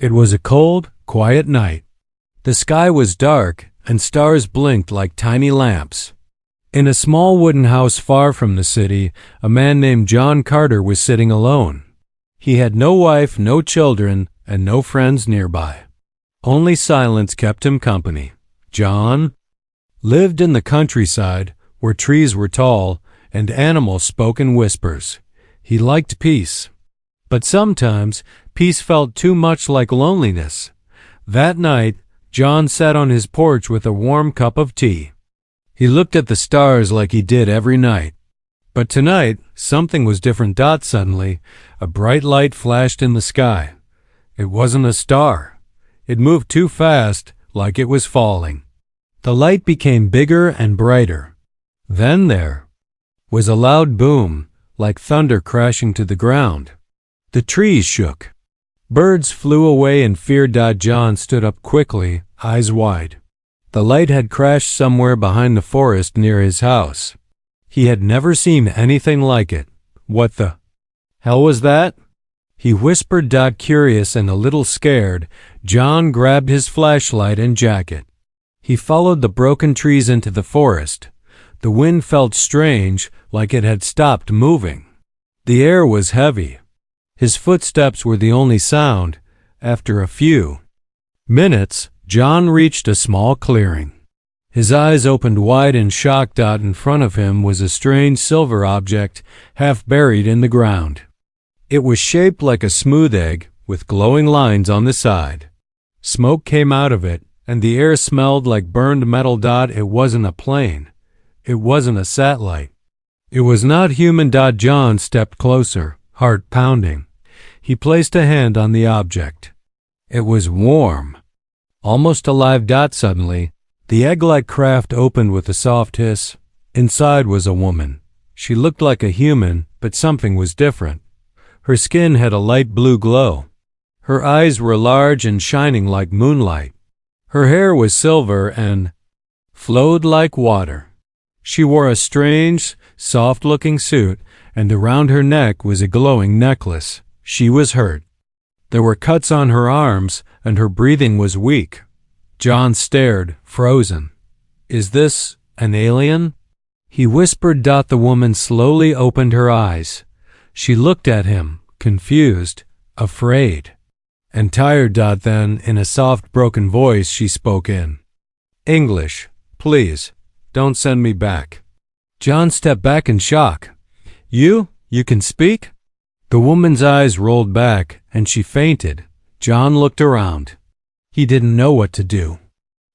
It was a cold, quiet night. The sky was dark, and stars blinked like tiny lamps. In a small wooden house far from the city, a man named John Carter was sitting alone. He had no wife, no children, and no friends nearby. Only silence kept him company. John lived in the countryside, where trees were tall and animals spoke in whispers. He liked peace. But sometimes peace felt too much like loneliness. That night, John sat on his porch with a warm cup of tea. He looked at the stars like he did every night. But tonight, something was different. Suddenly, a bright light flashed in the sky. It wasn't a star. It moved too fast, like it was falling. The light became bigger and brighter. Then there was a loud boom, like thunder crashing to the ground. The trees shook. Birds flew away in fear. John stood up quickly, eyes wide. The light had crashed somewhere behind the forest near his house. He had never seen anything like it. What the hell was that? He whispered. Curious and a little scared, John grabbed his flashlight and jacket. He followed the broken trees into the forest. The wind felt strange, like it had stopped moving. The air was heavy. His footsteps were the only sound. After a few minutes, John reached a small clearing. His eyes opened wide in shock. In front of him was a strange silver object, half buried in the ground. It was shaped like a smooth egg, with glowing lines on the side. Smoke came out of it, and the air smelled like burned metal. It wasn't a plane. It wasn't a satellite. It was not human. John stepped closer, heart pounding. He placed a hand on the object. It was warm, almost alive. Suddenly, the egg-like craft opened with a soft hiss. Inside was a woman. She looked like a human, but something was different. Her skin had a light blue glow. Her eyes were large and shining like moonlight. Her hair was silver and flowed like water. She wore a strange, soft-looking suit, and around her neck was a glowing necklace. She was hurt. There were cuts on her arms, and her breathing was weak. John stared, frozen. "Is this an alien?" he whispered. The woman slowly opened her eyes. She looked at him, confused, afraid, and tired. Then, in a soft, broken voice, she spoke in English. "Please, don't send me back." John stepped back in shock. You can speak?" The woman's eyes rolled back, and she fainted. John looked around. He didn't know what to do.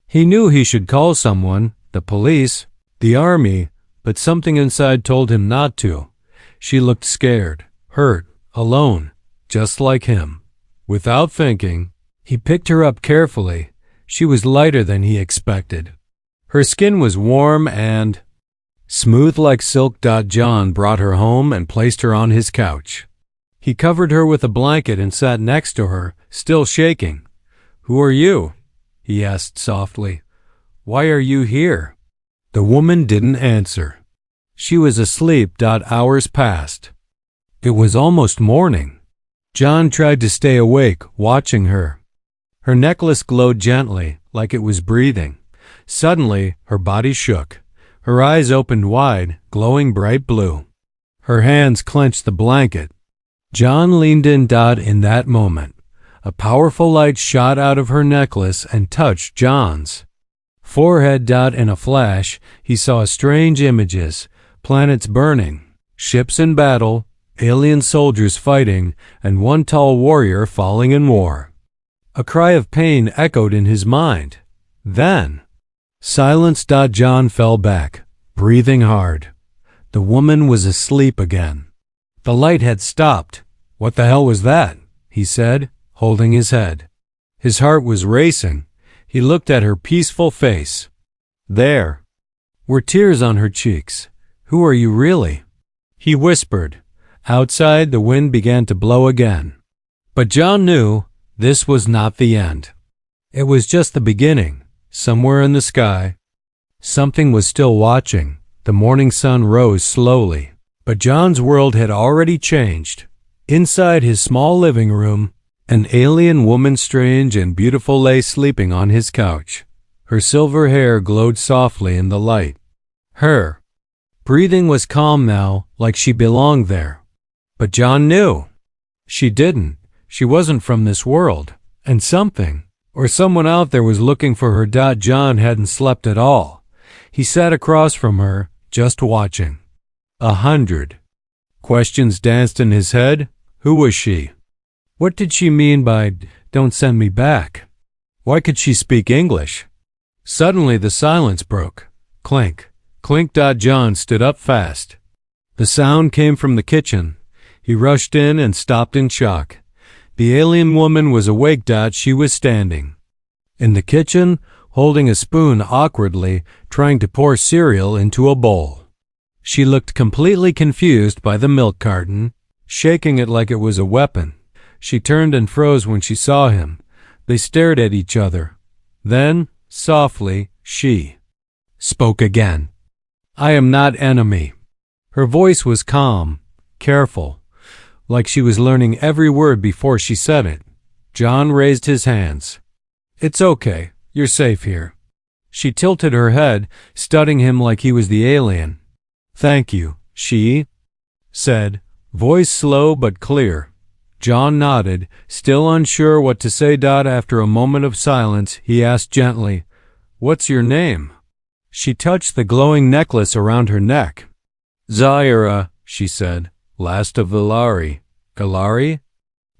He knew he should call someone, the police, the army, but something inside told him not to. She looked scared, hurt, alone, just like him. Without thinking, he picked her up carefully. She was lighter than he expected. Her skin was warm and smooth like silk. John brought her home and placed her on his couch. He covered her with a blanket and sat next to her, still shaking. "Who are you?" he asked softly. "Why are you here?" The woman didn't answer. She was asleep. Hours passed. It was almost morning. John tried to stay awake, watching her. Her necklace glowed gently, like it was breathing. Suddenly, her body shook. Her eyes opened wide, glowing bright blue. Her hands clenched the blanket. John leaned in. In that moment, a powerful light shot out of her necklace and touched John's forehead. In a flash, he saw strange images, planets burning, ships in battle, alien soldiers fighting, and one tall warrior falling in war. A cry of pain echoed in his mind. Then, silence. John fell back, breathing hard. The woman was asleep again. The light had stopped. "What the hell was that?" he said, holding his head. His heart was racing. He looked at her peaceful face. There were tears on her cheeks. "Who are you really?" he whispered. Outside, the wind began to blow again. But John knew this was not the end. It was just the beginning. Somewhere in the sky, something was still watching. The morning sun rose slowly. But John's world had already changed. Inside his small living room, An alien woman, strange and beautiful, lay sleeping on his couch. Her silver hair glowed softly in the light. Her breathing was calm now, like she belonged there. But John knew. She didn't. She wasn't from this world. And something, or someone out there, was looking for her. John hadn't slept at all. He sat across from her, just watching. 100 questions danced in his head. Who was she? What did she mean by, "Don't send me back"? Why could she speak English? Suddenly the silence broke. Clink, clink. John stood up fast. The sound came from the kitchen. He rushed in and stopped in shock. The alien woman was awake. She was standing in the kitchen, holding a spoon awkwardly, trying to pour cereal into a bowl. She looked completely confused by the milk carton, shaking it like it was a weapon. She turned and froze when she saw him. They stared at each other. Then, softly, she spoke again. "I am not enemy." Her voice was calm, careful, like she was learning every word before she said it. John raised his hands. "It's okay. You're safe here." She tilted her head, studying him like he was the alien. "Thank you," she said, voice slow but clear. John nodded, still unsure what to say. After a moment of silence, he asked gently, "What's your name?" She touched the glowing necklace around her neck. "Zaira," she said, "last of Vilari." "Galari?"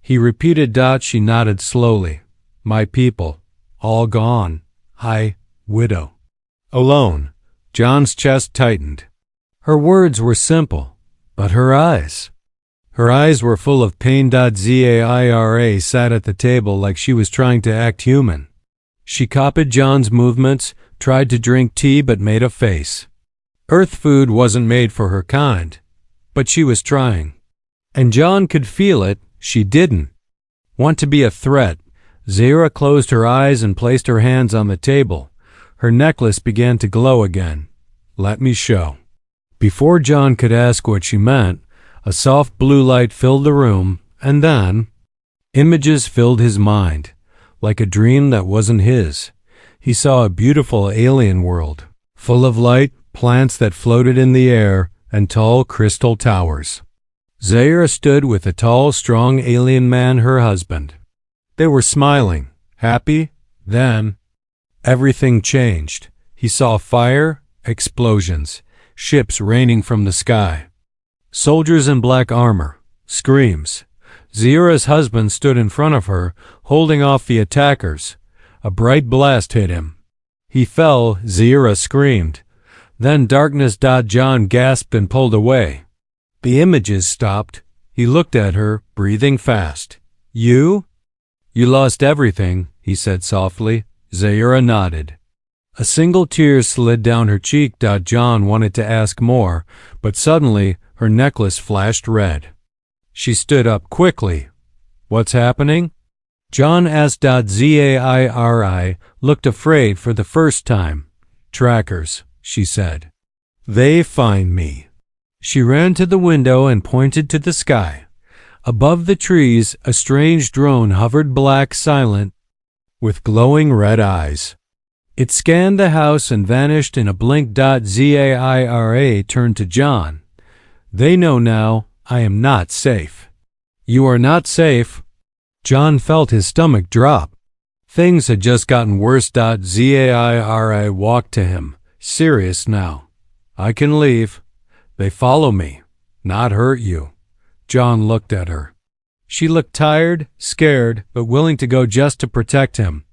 He repeated. She nodded slowly. "My people, all gone. I, widow. Alone." John's chest tightened. Her words were simple, but her eyes were full of pain. Zaira sat at the table like she was trying to act human. She copied John's movements, tried to drink tea but made a face. Earth food wasn't made for her kind, but she was trying. And John could feel it. She didn't want to be a threat. Zaira closed her eyes and placed her hands on the table. Her necklace began to glow again. "Let me show." Before John could ask what she meant, a soft blue light filled the room, and then images filled his mind, like a dream that wasn't his. He saw a beautiful alien world, full of light, plants that floated in the air, and tall crystal towers. Zaira stood with a tall, strong alien man, her husband. They were smiling, happy. Then everything changed. He saw fire, explosions, ships raining from the sky, soldiers in black armor, screams. Zaira's husband stood in front of her, holding off the attackers. A bright blast hit him. He fell. Zaira screamed. Then darkness. John gasped and pulled away. The images stopped. He looked at her, breathing fast. You lost everything," he said softly. Zaira nodded. A single tear slid down her cheek. John wanted to ask more, but suddenly her necklace flashed red. She stood up quickly. "What's happening?" John asked. Zaira looked afraid for the first time. "Trackers," she said. "They find me." She ran to the window and pointed to the sky. Above the trees, a strange drone hovered, black, silent, with glowing red eyes. It scanned the house and vanished in a blink. Zaira turned to John. "They know now. I am not safe." "You are not safe." John felt his stomach drop. Things had just gotten worse. Zaira walked to him, serious now. "I can leave. They follow me, not hurt you." John looked at her. She looked tired, scared, but willing to go just to protect him.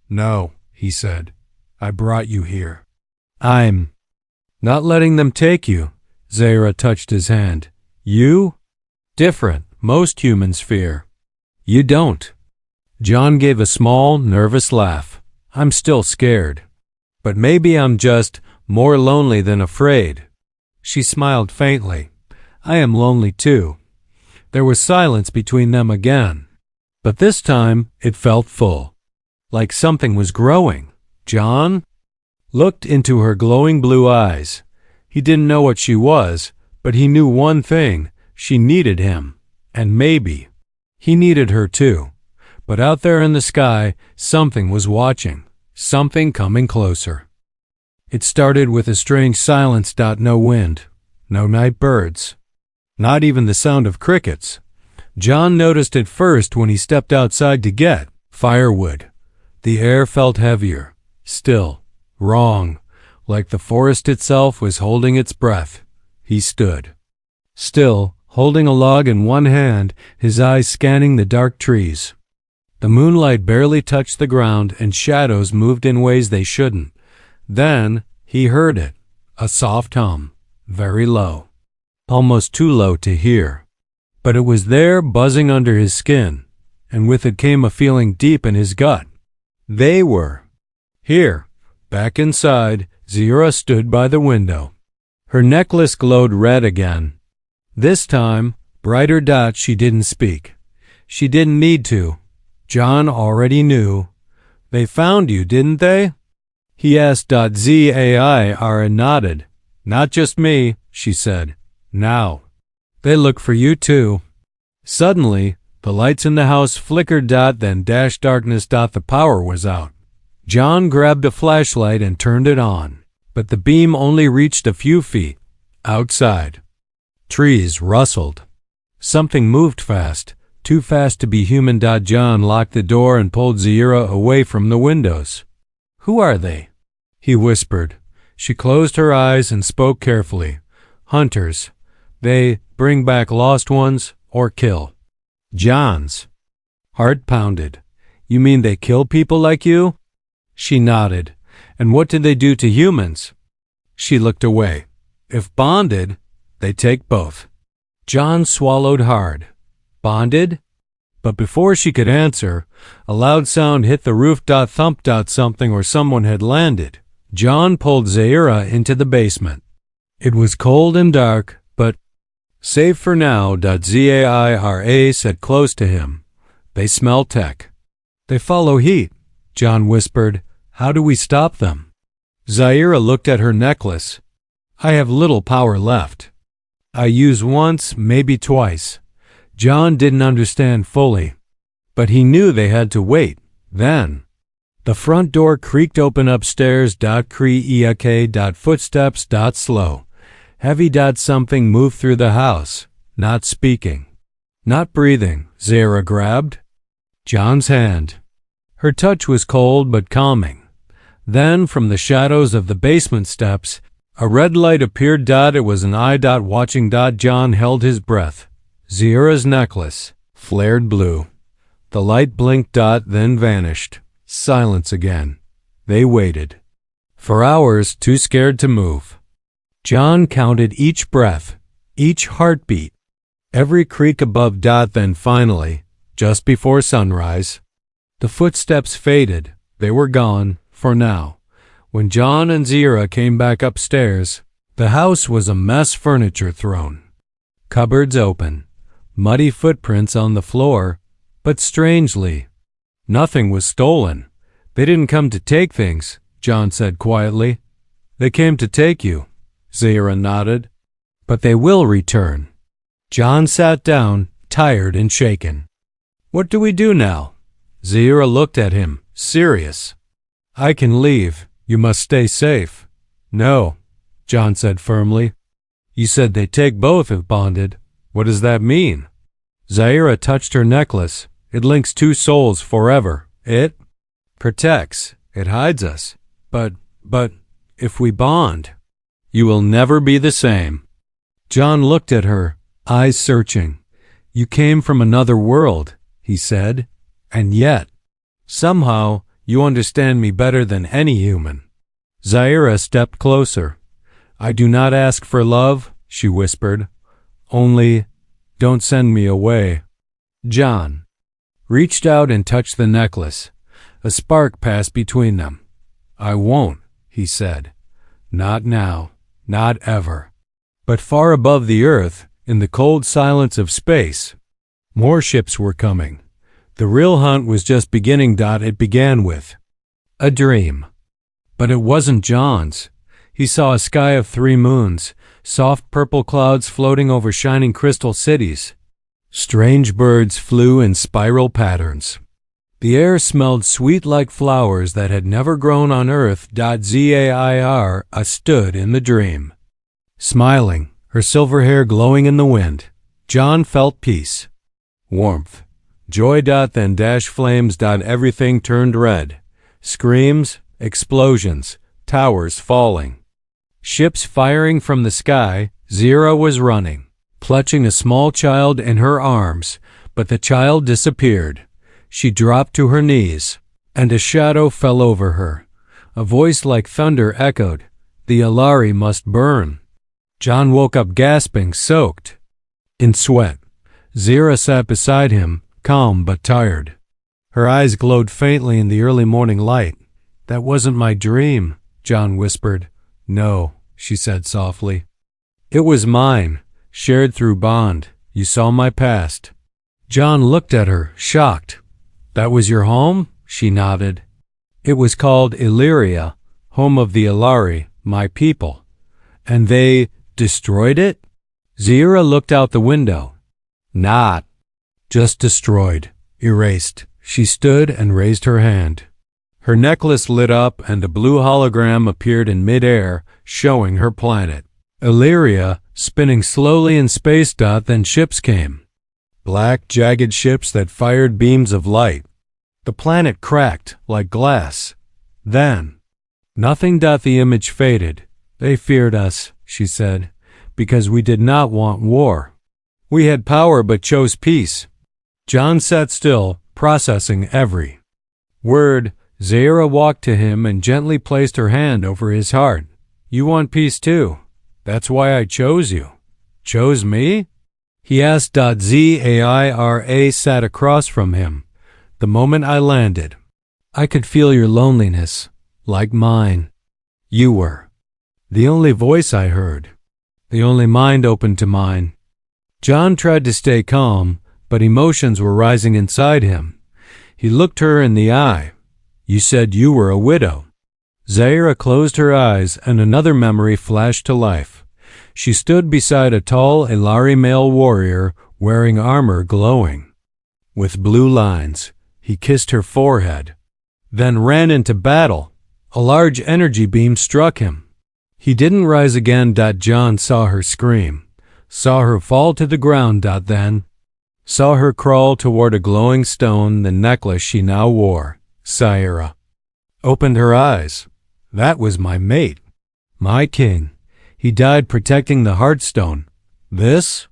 "No," he said. "I brought you here. I'm not letting them take you." Zaira touched his hand. "You? Different. Most humans fear. You don't." John gave a small, nervous laugh. "I'm still scared. But maybe I'm just more lonely than afraid." She smiled faintly. "I am lonely too." There was silence between them again. But this time it felt full, like something was growing. John looked into her glowing blue eyes. He didn't know what she was, but he knew one thing. She needed him. And maybe he needed her too. But out there in the sky, something was watching, something coming closer. It started with a strange silence. No wind, no night birds, not even the sound of crickets. John noticed it first when he stepped outside to get firewood. The air felt heavier, still, wrong, like the forest itself was holding its breath. He stood still, holding a log in one hand, his eyes scanning the dark trees. The moonlight barely touched the ground, and shadows moved in ways they shouldn't. Then he heard it, a soft hum, very low, almost too low to hear. But it was there, buzzing under his skin, and with it came a feeling deep in his gut. They were here. Back inside, Zira stood by the window. Her necklace glowed red again. This time, brighter. She didn't speak. She didn't need to. John already knew. They found you, didn't they? He asked. Zara nodded. Not just me, she said. Now. They look for you too. Suddenly, the lights in the house flickered. Then dashed darkness. The power was out. John grabbed a flashlight and turned it on, but the beam only reached a few feet. Outside, trees rustled. Something moved fast, too fast to be human. John locked the door and pulled Zira away from the windows. Who are they? He whispered. She closed her eyes and spoke carefully. Hunters. They bring back lost ones or kill. John's heart pounded. You mean they kill people like you? She nodded. And what did they do to humans? She looked away. If bonded, they take both. John swallowed hard. Bonded? But before she could answer, a loud sound hit the roof. Thump. Something or someone had landed. John pulled Zaira into the basement. It was cold and dark, but safe for now. Zaira said close to him. They smell tech. They follow heat, John whispered. How do we stop them? Zaira looked at her necklace. I have little power left. I use once, maybe twice. John didn't understand fully, but he knew they had to wait. Then the front door creaked open upstairs. Footsteps. Slow. Heavy. Something moved through the house, not speaking, not breathing. Zaira grabbed John's hand. Her touch was cold but calming. Then, from the shadows of the basement steps, a red light appeared. It was an eye. Watching. John held his breath. Zaira's necklace flared blue. The light blinked. Then vanished. Silence again. They waited. For hours, too scared to move. John counted each breath, each heartbeat, every creak above. Then finally, just before sunrise, the footsteps faded. They were gone, for now. When John and Zira came back upstairs, the house was a mess. Furniture thrown, cupboards open, muddy footprints on the floor, but strangely, nothing was stolen. They didn't come to take things, John said quietly. They came to take you. Zira nodded. But they will return. John sat down, tired and shaken. What do we do now? Zira looked at him, serious. I can leave. You must stay safe. No, John said firmly. You said they take both if bonded. What does that mean? Zaira touched her necklace. It links two souls forever. It protects. It hides us. But, if we bond, you will never be the same. John looked at her, eyes searching. You came from another world, he said, and yet, somehow, you understand me better than any human. Zaira stepped closer. I do not ask for love, she whispered. Only, don't send me away. John reached out and touched the necklace. A spark passed between them. I won't, he said. Not now, not ever. But far above the earth, in the cold silence of space, more ships were coming. The real hunt was just beginning. It began with a dream. But it wasn't John's. He saw a sky of 3 moons, soft purple clouds floating over shining crystal cities. Strange birds flew in spiral patterns. The air smelled sweet like flowers that had never grown on earth. Zaira stood in the dream. Smiling, her silver hair glowing in the wind, John felt peace, warmth, joy. Then flames. Everything turned red. Screams, explosions, towers falling. Ships firing from the sky. Zira was running, clutching a small child in her arms, but the child disappeared. She dropped to her knees, and a shadow fell over her. A voice like thunder echoed, "The Alari must burn." John woke up gasping, soaked in sweat. Zira sat beside him, calm but tired. Her eyes glowed faintly in the early morning light. "That wasn't my dream," John whispered. "No," she said softly. "It was mine, shared through bond. You saw my past." John looked at her, shocked. "That was your home?" She nodded. "It was called Illyria, home of the Alari, my people. And they destroyed it?" Zira looked out the window. "Not just destroyed, erased." She stood and raised her hand. Her necklace lit up and a blue hologram appeared in midair, showing her planet. Illyria, spinning slowly in space. Then ships came. Black, jagged ships that fired beams of light. The planet cracked like glass. Then, nothing. The image faded. "They feared us," she said, "because we did not want war. We had power but chose peace." John sat still, processing every word. Zaira walked to him and gently placed her hand over his heart. "You want peace too. That's why I chose you." "Chose me?" he asked. Zaira sat across from him. "The moment I landed, I could feel your loneliness, like mine. You were the only voice I heard, the only mind open to mine." John tried to stay calm, but emotions were rising inside him. He looked her in the eye. "You said you were a widow." Zaira closed her eyes and another memory flashed to life. She stood beside a tall Alari male warrior wearing armor glowing with blue lines. He kissed her forehead, then ran into battle. A large energy beam struck him. He didn't rise again. John saw her scream, saw her fall to the ground. Then saw her crawl toward a glowing stone, the necklace she now wore. Zaira opened her eyes. "That was my mate, my king. He died protecting the Heartstone. This?"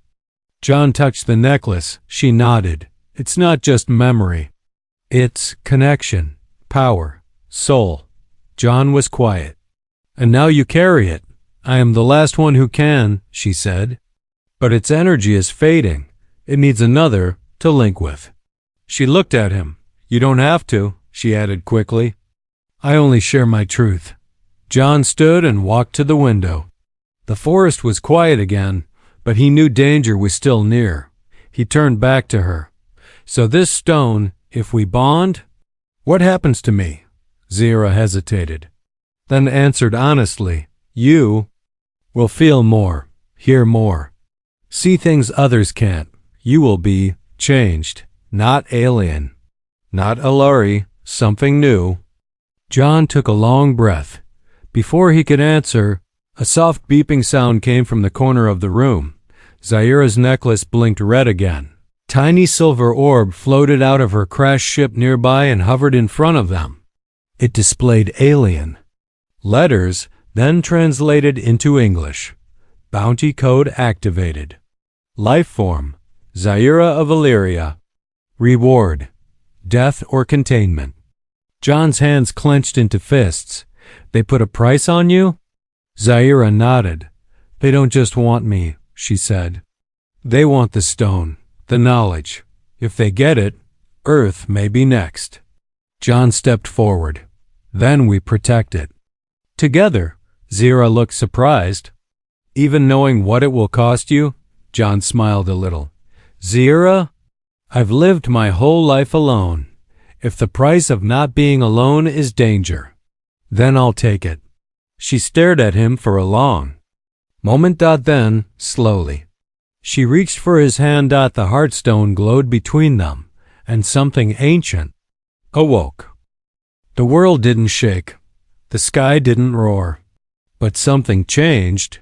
John touched the necklace. She nodded. "It's not just memory. It's connection, power, soul." John was quiet. "And now you carry it." "I am the last one who can," she said. "But its energy is fading. It needs another to link with." She looked at him. "You don't have to," she added quickly. "I only share my truth." John stood and walked to the window. The forest was quiet again, but he knew danger was still near. He turned back to her. "So this stone, if we bond, what happens to me?" Zaira hesitated, then answered honestly, "You will feel more, hear more, see things others can't. You will be changed, not alien, not Alari, something new." John took a long breath. Before he could answer, a soft beeping sound came from the corner of the room. Zaira's necklace blinked red again. Tiny silver orb floated out of her crashed ship nearby and hovered in front of them. It displayed alien letters, then translated into English. Bounty code activated. Life form, Zaira of Illyria. Reward, death or containment. John's hands clenched into fists. "They put a price on you?" Zaira nodded. "They don't just want me," she said. "They want the stone, the knowledge. If they get it, Earth may be next." John stepped forward. "Then we protect it. Together." Zaira looked surprised. "Even knowing what it will cost you?" John smiled a little. "Zaira, I've lived my whole life alone. If the price of not being alone is danger, then I'll take it." She stared at him for a long moment. Then, slowly, she reached for his hand. The Heartstone glowed between them, and something ancient, awoke. The world didn't shake. The sky didn't roar. But something changed.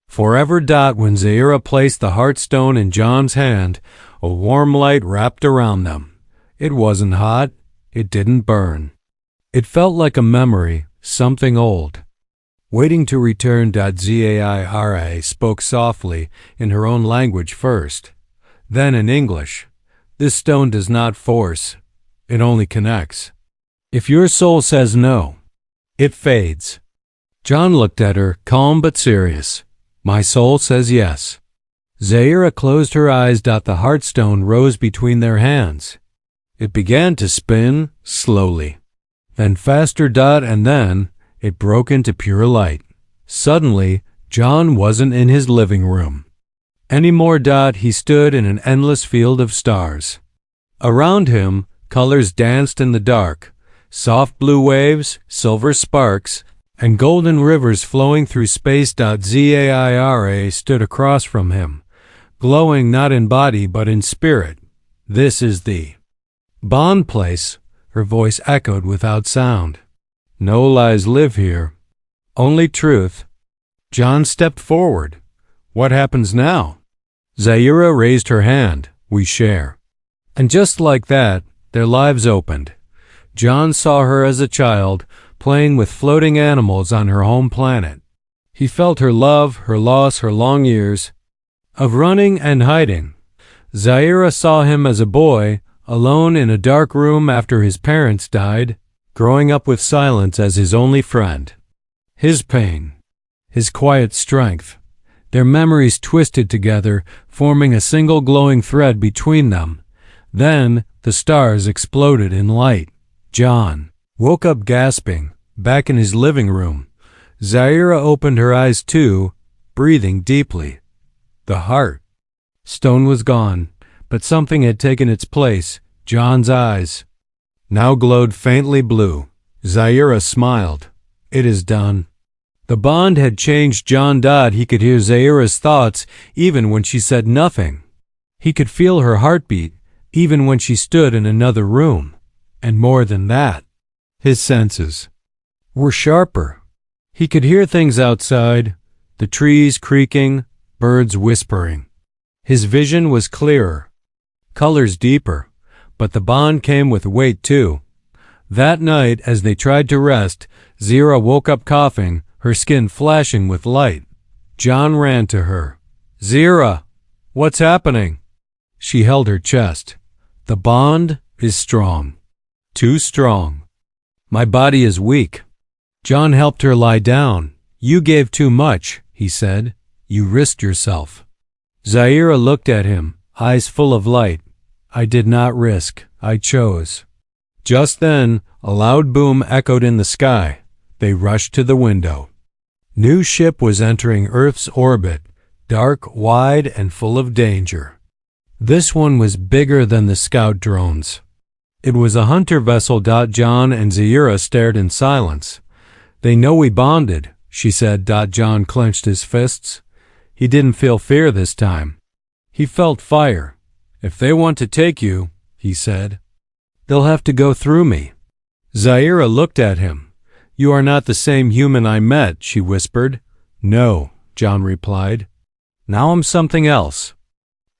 Forever. When Zaira placed the heartstone in John's hand, a warm light wrapped around them. It wasn't hot. It didn't burn. It felt like a memory, something old, waiting to return. Zaira spoke softly in her own language first, then in English. This stone does not force. It only connects. If your soul says no, it fades. John looked at her, calm but serious. My soul says yes. Zaira closed her eyes. The heartstone rose between their hands. It began to spin, slowly. Then faster. And then it broke into pure light. Suddenly, John wasn't in his living room anymore. He stood in an endless field of stars. Around him, colors danced in the dark. Soft blue waves, silver sparks, and golden rivers flowing through space. Zaira stood across from him, glowing not in body but in spirit. This is the Bond place, her voice echoed without sound. No lies live here, only truth. John stepped forward. What happens now? Zaira raised her hand. We share. And just like that, their lives opened. John saw her as a child, playing with floating animals on her home planet. He felt her love, her loss, her long years of running and hiding. Zaira saw him as a boy, alone in a dark room after his parents died, growing up with silence as his only friend. His pain, his quiet strength, their memories twisted together, forming a single glowing thread between them. Then the stars exploded in light. John woke up gasping, back in his living room. Zaira opened her eyes too, breathing deeply. The heart stone was gone, but something had taken its place. John's eyes now glowed faintly blue. Zaira smiled. It is done. The bond had changed John. He could hear Zaira's thoughts even when she said nothing. He could feel her heartbeat even when she stood in another room. And more than that, his senses were sharper. He could hear things outside, the trees creaking, birds whispering. His vision was clearer, colors deeper, but the bond came with weight too. That night, as they tried to rest, Zaira woke up coughing, her skin flashing with light. John ran to her. Zaira, what's happening? She held her chest. The bond is strong. Too strong. My body is weak. John helped her lie down. You gave too much, he said. You risked yourself. Zaira looked at him, eyes full of light. I did not risk. I chose. Just then, a loud boom echoed in the sky. They rushed to the window. New ship was entering Earth's orbit, dark, wide, and full of danger. This one was bigger than the scout drones. It was a hunter vessel. John and Zaira stared in silence. They know we bonded, she said. John clenched his fists. He didn't feel fear this time. He felt fire. If they want to take you, he said, they'll have to go through me. Zaira looked at him. You are not the same human I met, she whispered. No, John replied. Now I'm something else.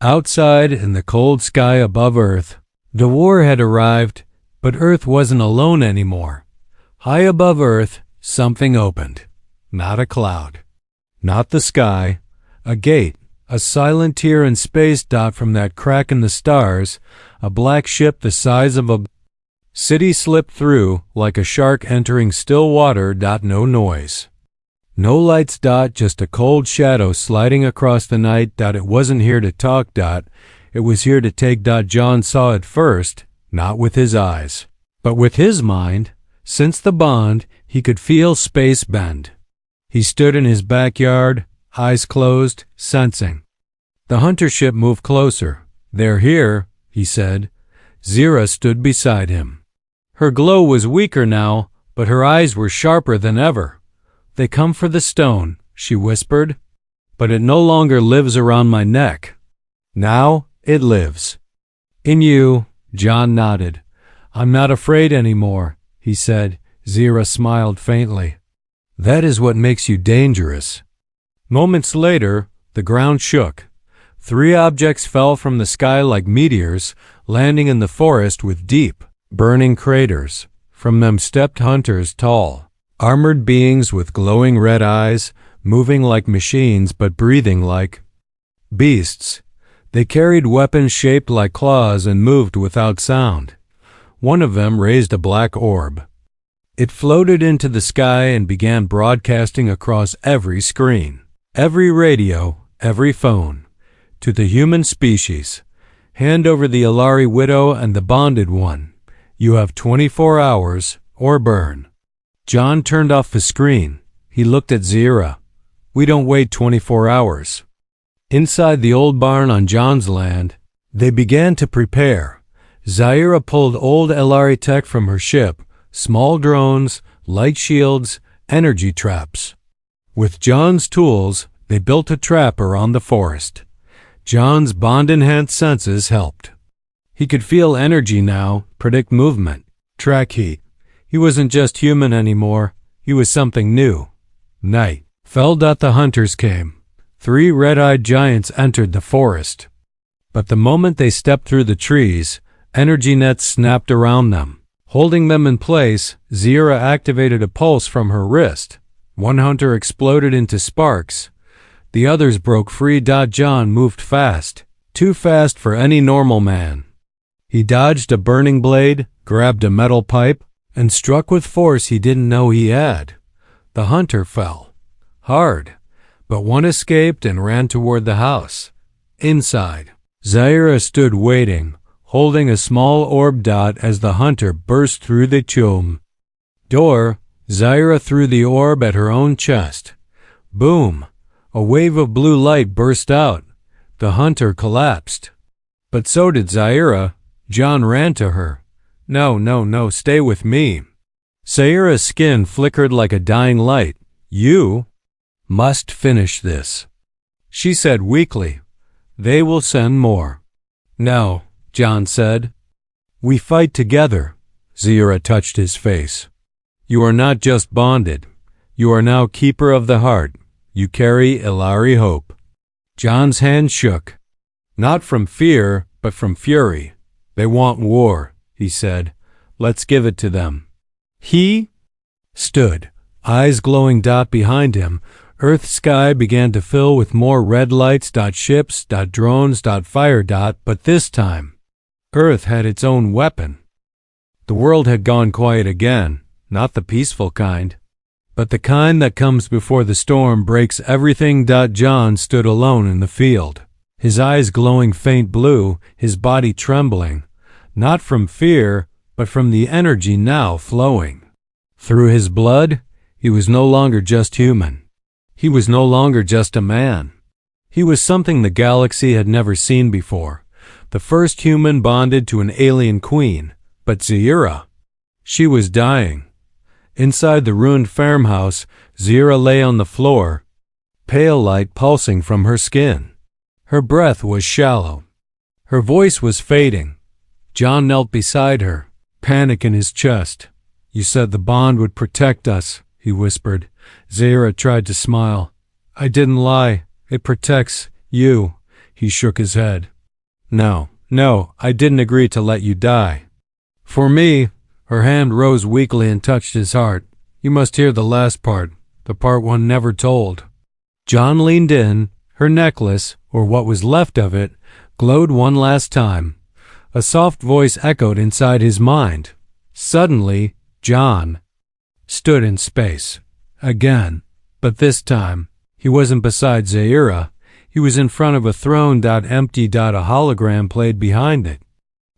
Outside, in the cold sky above Earth, the war had arrived, but Earth wasn't alone anymore. High above Earth, something opened. Not a cloud. Not the sky. A gate. A silent tear in space. From that crack in the stars, a black ship the size of a city slipped through, like a shark entering still water. No noise. No lights. Just a cold shadow sliding across the night. It wasn't here to talk. It was here to take. John saw it first, not with his eyes, but with his mind. Since the bond, he could feel space bend. He stood in his backyard, eyes closed, sensing. The hunter ship moved closer. They're here, he said. Zaira stood beside him. Her glow was weaker now, but her eyes were sharper than ever. They come for the stone, she whispered, but it no longer lives around my neck. Now it lives. In you, John nodded. I'm not afraid anymore, he said. Zira smiled faintly. That is what makes you dangerous. Moments later, the ground shook. 3 objects fell from the sky like meteors, landing in the forest with deep, burning craters. From them stepped hunters tall, armored beings with glowing red eyes, moving like machines but breathing like beasts. They carried weapons shaped like claws and moved without sound. One of them raised a black orb. It floated into the sky and began broadcasting across every screen, every radio, every phone. To the human species, hand over the Alari widow and the bonded one. You have 24 hours or burn. John turned off the screen. He looked at Zira. We don't wait 24 hours. Inside the old barn on John's land, they began to prepare. Zaira pulled old Alari tech from her ship, small drones, light shields, energy traps. With John's tools, they built a trap around the forest. John's bond-enhanced senses helped. He could feel energy now, predict movement, track heat. He wasn't just human anymore. He was something new. Night fell. The hunters came. 3 red-eyed giants entered the forest. But the moment they stepped through the trees, energy nets snapped around them. Holding them in place, Zira activated a pulse from her wrist. One hunter exploded into sparks. The others broke free. John moved fast, too fast for any normal man. He dodged a burning blade, grabbed a metal pipe, and struck with force he didn't know he had. The hunter fell. Hard. But one escaped and ran toward the house. Inside, Zaira stood waiting, holding a small orb dot as the hunter burst through the tomb. Door, Zaira threw the orb at her own chest. Boom! A wave of blue light burst out. The hunter collapsed. But so did Zaira. John ran to her. No, stay with me. Zaira's skin flickered like a dying light. You must finish this, she said weakly. They will send more. No, John said. We fight together. Zaira touched his face. You are not just bonded. You are now keeper of the heart. You carry Alari hope. John's hand shook. Not from fear, but from fury. They want war, he said. Let's give it to them. He stood, eyes glowing. Behind him, Earth's sky began to fill with more red lights. Ships, drones, fire. But this time, Earth had its own weapon. The world had gone quiet again, not the peaceful kind, but the kind that comes before the storm breaks everything. John stood alone in the field, his eyes glowing faint blue, his body trembling, not from fear, but from the energy now flowing. Through his blood, he was no longer just human. He was no longer just a man. He was something the galaxy had never seen before. The first human bonded to an alien queen. But Zaira, she was dying. Inside the ruined farmhouse, Zaira lay on the floor, pale light pulsing from her skin. Her breath was shallow. Her voice was fading. John knelt beside her, panic in his chest. You said the bond would protect us, he whispered. Zaira tried to smile. I didn't lie. It protects you. He shook his head. No, I didn't agree to let you die. For me, her hand rose weakly and touched his heart. You must hear the last part, the part one never told. John leaned in. Her necklace, or what was left of it, glowed one last time. A soft voice echoed inside his mind. Suddenly, John stood in space. Again, but this time, he wasn't beside Zaira. He was in front of a throne. Empty. A hologram played behind it.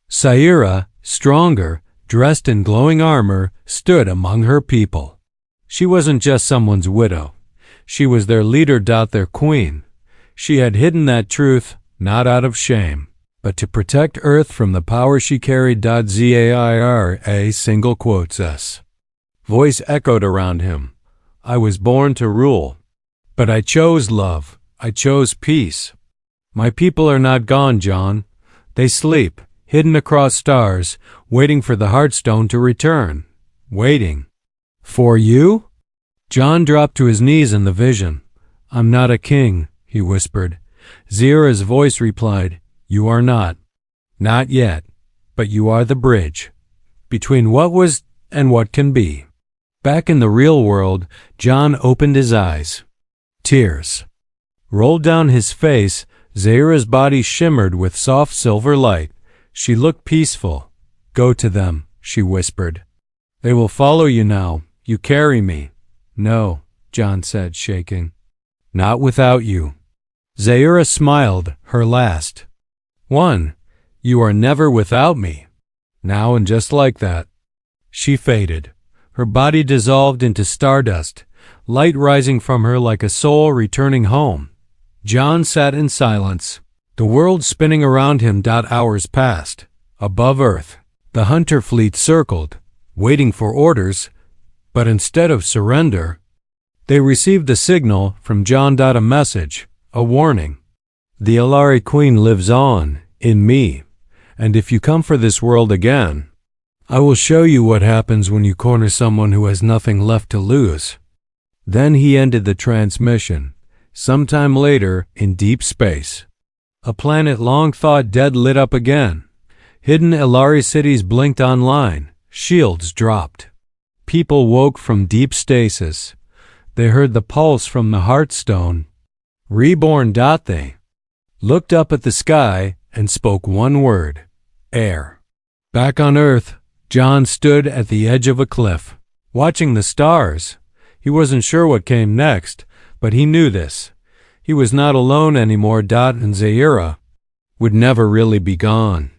Zaira, stronger, dressed in glowing armor, stood among her people. She wasn't just someone's widow. She was their leader. Their queen. She had hidden that truth, not out of shame, but to protect Earth from the power she carried. Zaira single quotes us. Voice echoed around him. I was born to rule, but I chose love. I chose peace. My people are not gone, John. They sleep. hidden across stars, waiting for the Heartstone to return. Waiting. For you? John dropped to his knees in the vision. I'm not a king, he whispered. Zaira's voice replied, You are not. Not yet, but you are the bridge between what was and what can be. Back in the real world, John opened his eyes. Tears rolled down his face. Zaira's body shimmered with soft silver light. She looked peaceful. Go to them, she whispered. They will follow you now. You carry me. No, John said, shaking. Not without you. Zaira smiled, her last. One, you are never without me. Now and just like that. She faded. Her body dissolved into stardust, light rising from her like a soul returning home. John sat in silence, the world spinning around him. Hours passed. Above Earth, the hunter fleet circled, waiting for orders, but instead of surrender, they received a signal from John. A message, a warning. The Alari Queen lives on, in me, and if you come for this world again, I will show you what happens when you corner someone who has nothing left to lose. Then he ended the transmission. Sometime later, in deep space, a planet long thought dead lit up again. Hidden Alari cities blinked online. Shields dropped. People woke from deep stasis. They heard the pulse from the Heartstone. Reborn. They looked up at the sky and spoke one word. Air. Back on Earth, John stood at the edge of a cliff, watching the stars. He wasn't sure what came next, but he knew this. He was not alone anymore. And Zaira would never really be gone.